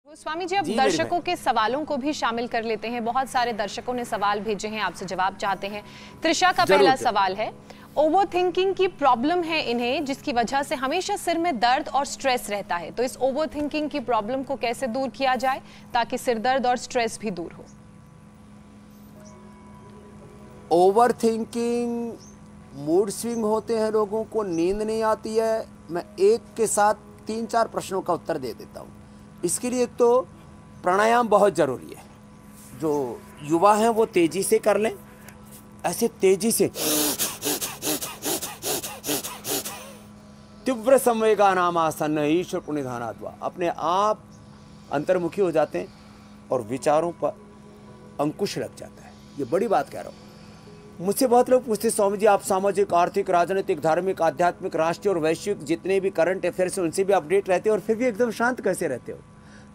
स्वामी जी, अब दर्शकों के सवालों को भी शामिल कर लेते हैं। बहुत सारे दर्शकों ने सवाल भेजे हैं, आपसे जवाब चाहते हैं। त्रिशा का पहला सवाल है, ओवर थिंकिंग की प्रॉब्लम है इन्हें, जिसकी वजह से हमेशा सिर में दर्द और स्ट्रेस रहता है। तो इस ओवर थिंकिंग की प्रॉब्लम को कैसे दूर किया जाए ताकि सिर दर्द और स्ट्रेस भी दूर हो? ओवर थिंकिंग, मूड स्विंग होते हैं, लोगों को नींद नहीं आती है। मैं एक के साथ 3-4 प्रश्नों का उत्तर दे देता हूँ। इसके लिए तो प्राणायाम बहुत ज़रूरी है। जो युवा हैं वो तेज़ी से कर लें, ऐसे तेज़ी से तीव्र संवेगा नाम आसन ईश्वर पुण्यधानात्वा, अपने आप अंतर्मुखी हो जाते हैं और विचारों पर अंकुश लग जाता है। ये बड़ी बात कह रहा हूँ। मुझसे बहुत लोग पूछते, स्वामी जी आप सामाजिक, आर्थिक, राजनीतिक, धार्मिक, आध्यात्मिक, राष्ट्रीय और वैश्विक जितने भी करंट अफेयर्स हैं उनसे भी अपडेट रहते हो और फिर भी एकदम शांत कैसे रहते हो?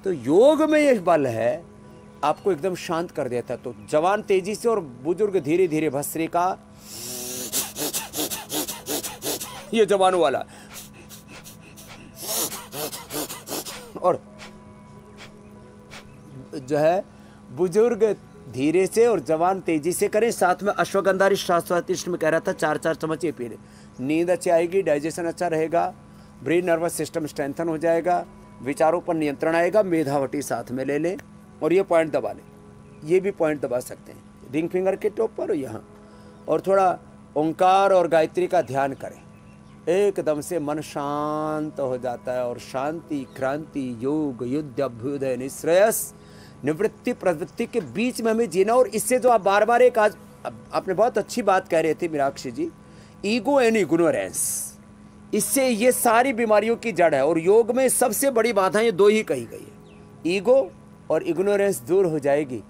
तो योग में ये बल है, आपको एकदम शांत कर देता है। तो जवान तेजी से और बुजुर्ग धीरे धीरे भस्त्रिका, ये जवानों वाला, और जो है बुजुर्ग धीरे से और जवान तेजी से करें। साथ में अश्वगंधारी शास्त्रार्थ में कह रहा था 4-4 चम्मच ये पी ले। नींद अच्छी आएगी, डाइजेशन अच्छा रहेगा, ब्रेन नर्वस सिस्टम स्ट्रेंथन हो जाएगा, विचारों पर नियंत्रण आएगा। मेधावटी साथ में ले लें और ये पॉइंट दबा लें। ये भी पॉइंट दबा सकते हैं रिंग फिंगर के टॉप पर यहाँ, और थोड़ा ओंकार और गायत्री का ध्यान करें। एकदम से मन शांत हो जाता है और शांति, क्रांति, योग, युद्ध, अभ्युदय, निश्रेयस, निवृत्ति, प्रवृत्ति के बीच में हमें जीना। और इससे जो आप बार बार एक, आज आपने बहुत अच्छी बात कह रहे थे मीनाक्षी जी, ईगो एंड इग्नोरेंस, इससे ये सारी बीमारियों की जड़ है। और योग में सबसे बड़ी बात है ये 2 ही कही गई है, ईगो और इग्नोरेंस दूर हो जाएगी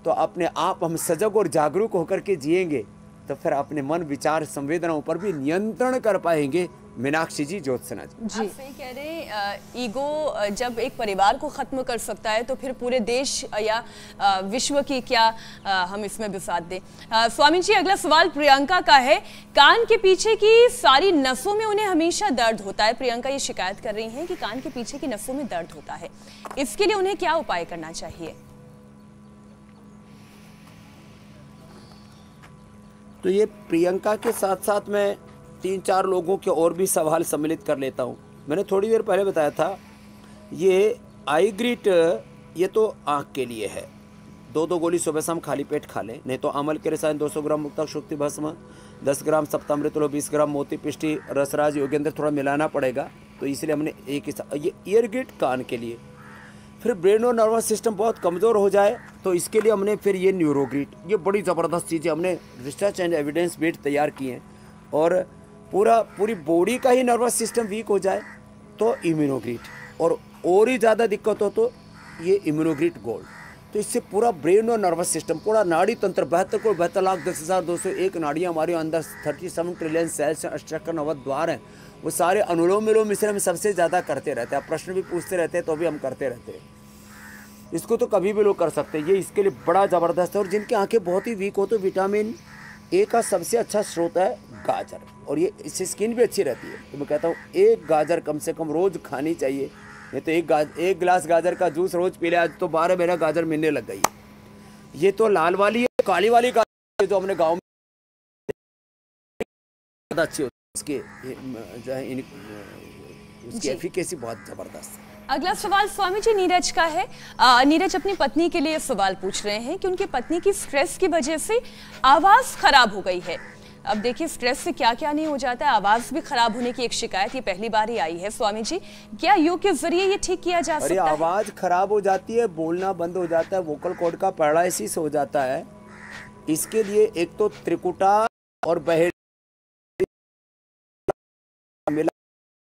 तो अपने आप हम सजग और जागरूक होकर के जिएंगे, तो फिर अपने मन, विचार, संवेदनाओं पर भी नियंत्रण कर पाएंगे। मीनाक्षी जी, ज्योत्सना जी, आप सही कह रहे हैं। ईगो जब एक परिवार को खत्म कर सकता है तो फिर पूरे देश या विश्व की क्या हम इसमें बिसात दें। स्वामी जी, अगला सवाल प्रियंका का है। कान के पीछे की सारी नसों में उन्हें हमेशा दर्द होता है। प्रियंका ये शिकायत कर रही हैं कि कान के पीछे की नसों में दर्द होता है, इसके लिए उन्हें क्या उपाय करना चाहिए? तो ये प्रियंका के साथ साथ मैं 3-4 लोगों के और भी सवाल सम्मिलित कर लेता हूँ। मैंने थोड़ी देर पहले बताया था, ये आई ग्रीट, ये तो आँख के लिए है। 2-2 गोली सुबह शाम खाली पेट खा लें, नहीं तो अमल के रसायन 200 ग्राम मुक्ता शुक्ति भस्म, 10 ग्राम सप्तामृत, 20 ग्राम मोती पिष्टी, रसराज, योगेंद्र थोड़ा मिलाना पड़ेगा। तो इसलिए हमने एक ही, ये ईयर ग्रीट कान के लिए। फिर ब्रेन और नर्वस सिस्टम बहुत कमज़ोर हो जाए तो इसके लिए हमने फिर ये न्यूरोग्रीट, ये बड़ी ज़बरदस्त चीज़ है। हमने रिसर्च एंड एविडेंस बेस्ड तैयार किए हैं। और पूरी बॉडी का ही नर्वस सिस्टम वीक हो जाए तो इम्यूनोग्रीट, और ही ज़्यादा दिक्कत हो तो ये इम्यूनोग्रीट गोल्ड। तो इससे पूरा ब्रेन और नर्वस सिस्टम, पूरा नाड़ी तंत्र, 72,72,10,201 नाड़ियाँ हमारे अंदर, 37 ट्रिलियन सेल्स, 88 द्वार हैं, वो सारे अनुलोम विलोम मिश्रण में सबसे ज़्यादा करते रहते हैं। आप प्रश्न भी पूछते रहते हैं तो भी हम करते रहते हैं। इसको तो कभी भी लोग कर सकते हैं, ये इसके लिए बड़ा ज़बरदस्त है। और जिनकी आंखें बहुत ही वीक हो तो विटामिन ए का सबसे अच्छा स्रोत है गाजर, और ये इससे स्किन भी अच्छी रहती है। तो मैं कहता हूँ 1 गाजर कम से कम रोज़ खानी चाहिए। नहीं तो एक गिलास गाजर का जूस रोज़ पी ले, आज तो 12 महीना गाजर मिलने लग गई है। ये तो लाल वाली है, काली वाली गाजर जो हमने गाँव में अच्छी होती है, उसके जो है उसकी एफिकेसी बहुत ज़बरदस्त है। अगला सवाल स्वामी जी नीरज का है। नीरज अपनी पत्नी के लिए सवाल पूछ रहे हैं कि उनकी पत्नी की स्ट्रेस की वजह से आवाज़ खराब हो गई है। अब देखिए, स्ट्रेस से क्या क्या नहीं हो जाता है। आवाज़ भी खराब होने की एक शिकायत ये पहली बार ही आई है। स्वामी जी, क्या योग के जरिए ये ठीक किया जा सकता है? आवाज़ खराब हो जाती है, बोलना बंद हो जाता है, वोकल कॉर्ड का पैरालिसिस हो जाता है। इसके लिए एक तो त्रिकुटा और बहेड़ा,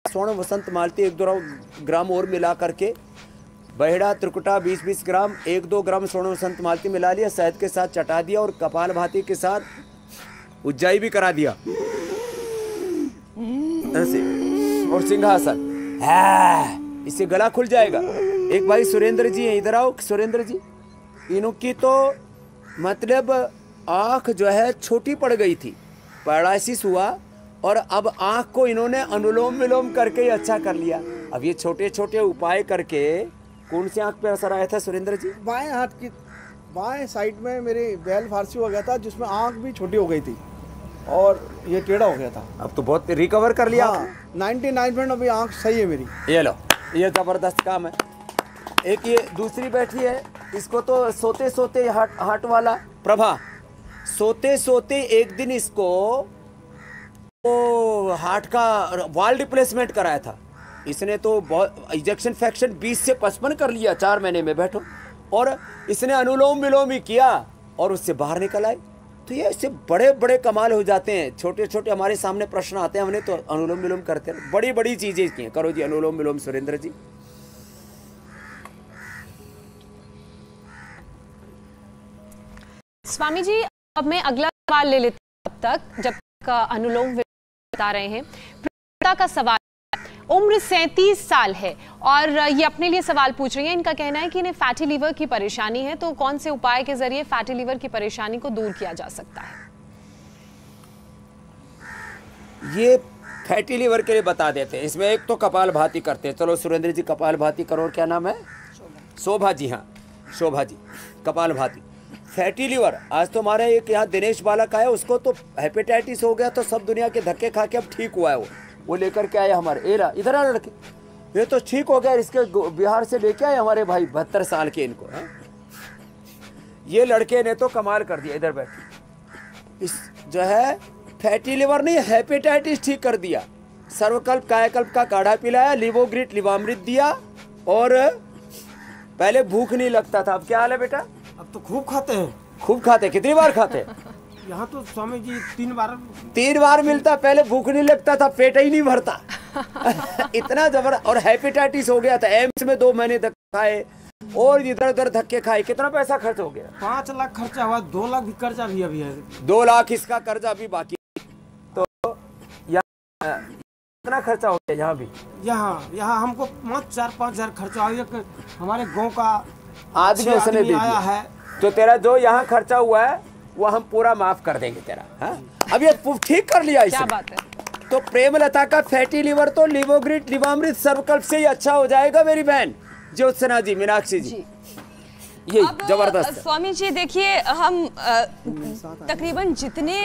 स्वर्ण वसंत मालती 1-2 ग्राम और मिला करके, बहेड़ा, त्रिकुटा 20-20 ग्राम, 1-2 ग्राम स्वर्ण वसंत मालती मिला लिया, शहद के साथ चटा दिया और कपालभाति के साथ उज्जाई भी करा दिया ऐसे, और सिंहासन, इससे गला खुल जाएगा। एक भाई सुरेंद्र जी हैं, इधर आओ सुरेंद्र जी, इनकी तो मतलब आँख जो है छोटी पड़ गई थी, पैरालिसिस हुआ, और अब आँख को इन्होंने अनुलोम विलोम करके ही अच्छा कर लिया। अब ये छोटे छोटे उपाय करके कौन सी आंख पे असर आया था सुरेंद्र जी? बाएं हाथ की बाएं साइड में मेरी बैल फारसी हो गया था, जिसमें आंख भी छोटी हो गई थी और ये टेढ़ा हो गया था। अब तो बहुत रिकवर कर लिया। हाँ, 99% अभी आंख सही है मेरी। ये लो, ये जबरदस्त काम है। एक ये दूसरी बैठी है, इसको तो सोते सोते हार्ट वाला प्रभा, सोते सोते एक दिन इसको वो हार्ट का वाल रिप्लेसमेंट कराया था इसने, तो बहुत इजेक्शन फ्रैक्शन 20 से 55 कर लिया 4 महीने में। बैठो, और इसने अनुलोम विलोम ही किया और उससे बाहर निकल आए। तो ये इससे बड़े बड़े कमाल हो जाते हैं। छोटे छोटे हमारे सामने प्रश्न आते हैं, हमने तो अनुलोम विलोम करते हैं, बड़ी बड़ी चीजें की हैं। करो जी अनुलोम विलोम सुरेंद्र जी। स्वामी जी, अब मैं अगला सवाल ले लेती हूं। अब तक जब तक अनुलोम विलोम बता रहे हैं, प्रियंका का सवाल, उम्र 37 साल है और ये अपने लिए सवाल पूछ रही है। इनका कहना है कि इन्हें फैटी लीवर की परेशानी है, तो कौन से उपाय के जरिए फैटी लीवर की परेशानी को दूर किया जा सकता है? ये फैटी लीवर के लिए बता देते हैं। इसमें एक तो कपालभाति करते हैं। चलो सुरेंद्र जी कपालभाति करो। क्या नाम है? शोभा जी। हाँ शोभा जी, कपालभाति। फैटी लीवर, आज तो हमारे एक यहाँ दिनेश बालक आया, उसको तो हेपेटाइटिस हो गया, तो सब दुनिया के धक्के खा के अब ठीक हुआ है। वो लेकर के आए हमारे, इधर आ लड़के, ये तो ठीक हो गया। इसके बिहार से लेके आए हमारे भाई 72 साल के इनको। है ये लड़के ने तो कमाल कर दिया। इधर बैठ, इस जो है फैटी लीवर नहीं, हेपेटाइटिस ठीक कर दिया। सर्वकल्प कायाकल्प का काढ़ा पिलाया, लिवोग्रिट लिवामृत दिया, और पहले भूख नहीं लगता था। अब क्या हाल है बेटा? अब तो खूब खाते हैं। खूब खाते? कितनी बार खाते? यहाँ तो स्वामी जी 3 बार मिलता। पहले भूख नहीं लगता था, पेट ही नहीं भरता। इतना जबरदस्त। और हेपेटाइटिस हो गया था, एम्स में 2 महीने तक खाए और इधर उधर धक्के खाए। कितना पैसा खर्च हो गया? 5 लाख खर्चा हुआ, 2 लाख भी कर्जा भी अभी है। 2 लाख इसका कर्जा अभी बाकी। तो यहाँ कितना खर्चा हो गया? यहाँ भी यहाँ हमको 4-5 हजार खर्चा हुआ। हमारे गाँव का आदमी उसने दे आया दिया। है, तो तेरा जो यहाँ खर्चा हुआ है वो हम पूरा माफ कर देंगे तेरा। हाँ? अब ये ठीक कर लिया इसने। क्या बात है। तो प्रेमलता का फैटी लीवर तो लिवोग्रिट लिवामृत सर्वकल्प से ही अच्छा हो जाएगा मेरी बहन ज्योत्सना जी, मीनाक्षी जी। ये जबरदस्त। स्वामी जी देखिए, हम तकरीबन जितने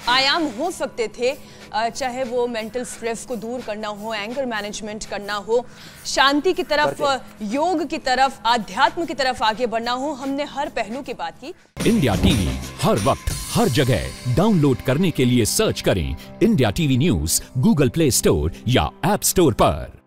आयाम हो सकते थे, चाहे वो मेंटल स्ट्रेस को दूर करना हो, एंगर मैनेजमेंट करना हो, शांति की तरफ, योग की तरफ, आध्यात्म की तरफ आगे बढ़ना हो, हमने हर पहलू की बात की। इंडिया टीवी हर वक्त हर जगह डाउनलोड करने के लिए सर्च करें India TV news Google play store या ऐप स्टोर पर।